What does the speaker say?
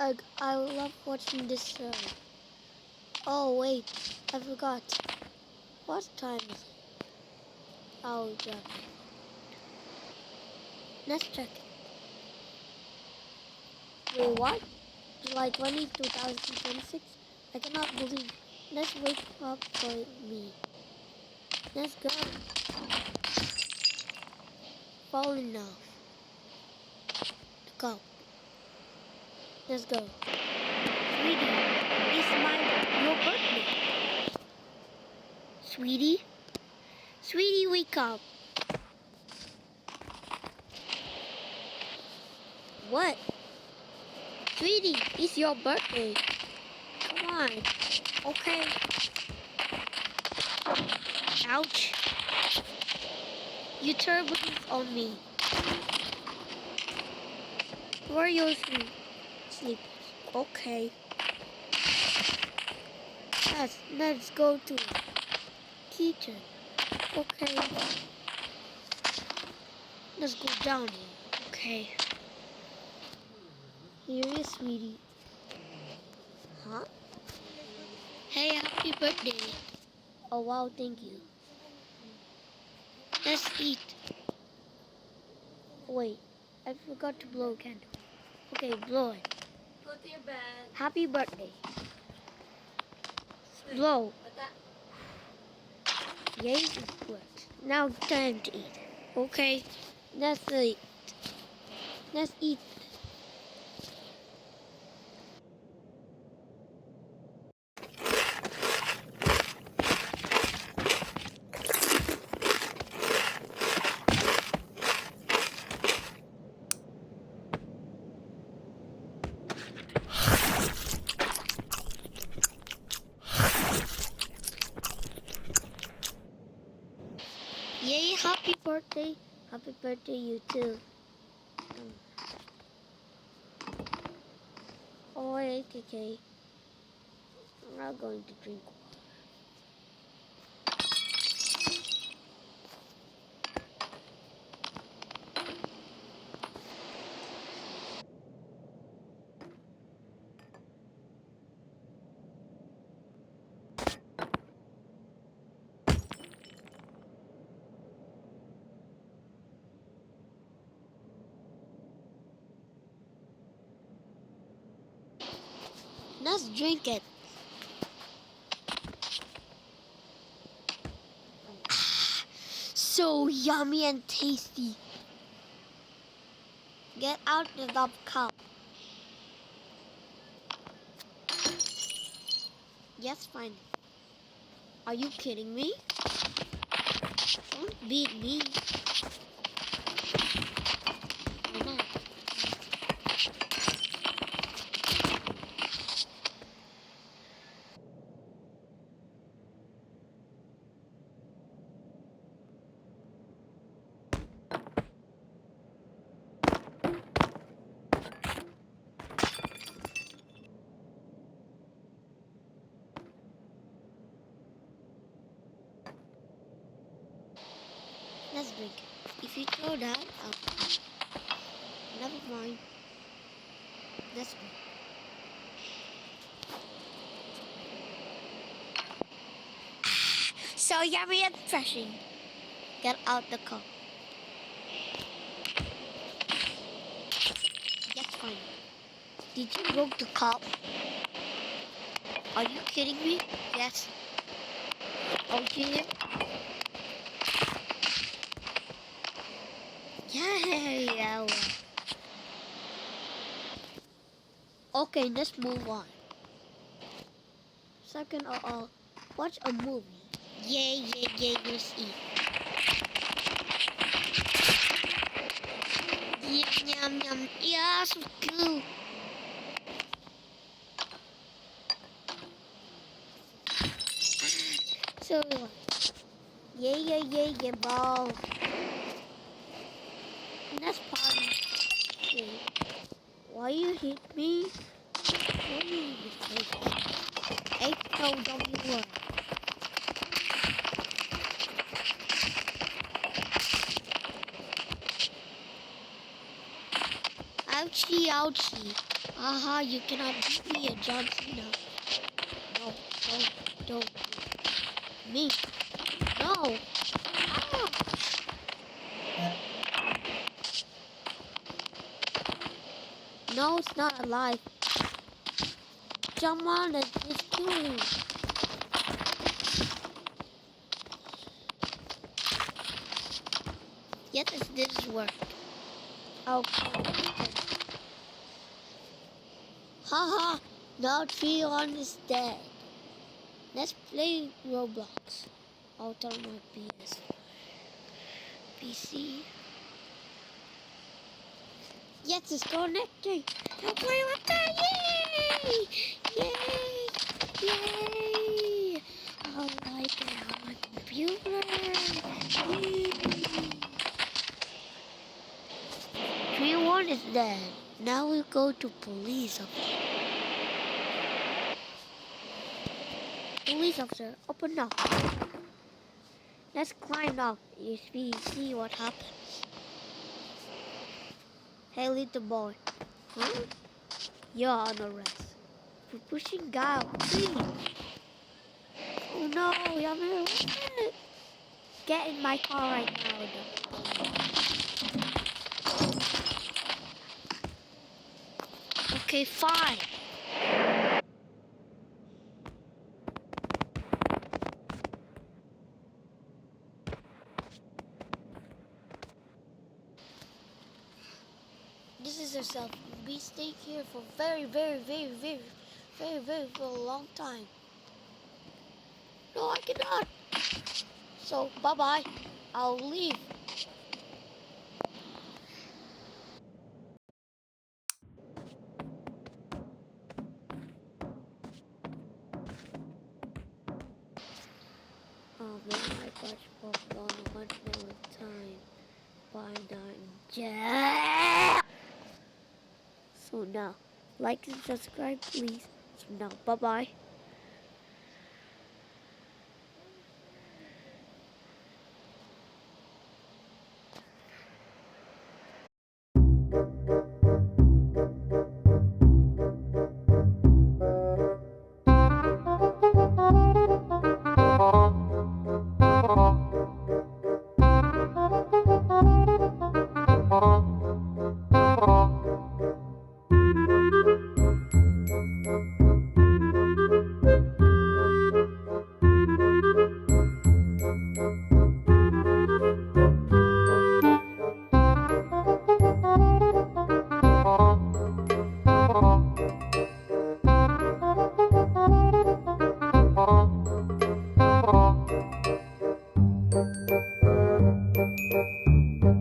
I love watching this show. Oh wait, I forgot. What time is it? Oh yeah. Let's check it. Wait, what? July 20, 2026? I cannot believe. Let's wake up for me. Let's go. Falling off. Go. Let's go. Sweetie, it's your birthday. Sweetie? Sweetie, wake up. What? Sweetie, it's your birthday. Come on. Okay. Ouch. You turbulence on me. Where are your sleep? Okay. Let's go to the kitchen. Okay. Let's go down here. Okay. Here is sweetie. Huh? Hey, happy birthday. Oh wow, thank you. Let's eat. Wait, I forgot to blow a candle. Okay, blow it. Go to your bed. Happy birthday. Blow. Yay, it worked. Now time to eat. Okay, let's eat. Let's eat. Yay, happy birthday. Happy birthday, you too. Oh, okay. I'm not going to drink water. Let's drink it. So yummy and tasty. Get out of the cup. Yes, fine. Are you kidding me? Don't beat me. Why not? Let's drink it. If you throw that, never mind. Let's drink. So yummy and refreshing. Get out the cup. That's fine. Did you broke the cup? Are you kidding me? Yes. Okay. Yeah. Okay, let's move on. Second of all, watch a movie. Yay, let's eat. Yum. Yeah, so cool. So, yeah, ball. Let's party. Okay. Why you hit me? What do you hit me? H-O-W-R. Ouchie. Aha, you cannot beat me at John Cena. No, don't me. No. Ah. No, it's not alive. Jump on it, it's killing. Yes, this worked. Okay. Haha, now 3-1 is dead. Let's play Roblox. I'll turn my PC. Yes, it's connecting. I'll play with that. Yay! Yay! Yay! I like it on my computer. Yay! 3-1 is dead. Now we go to police officer. Police officer, open up. Let's climb up. You see what happens. Hey, little boy. Huh? You're on arrest for pushing guy. Please. Oh no, you're arrested. Get in my car right now. Okay, fine. This is yourself. We stay here for very for a long time. No, I cannot. So, bye-bye. I'll leave. Oh man, I got spoken on one more time. Why not? Yeah. So now, like and subscribe, please. So now, bye-bye.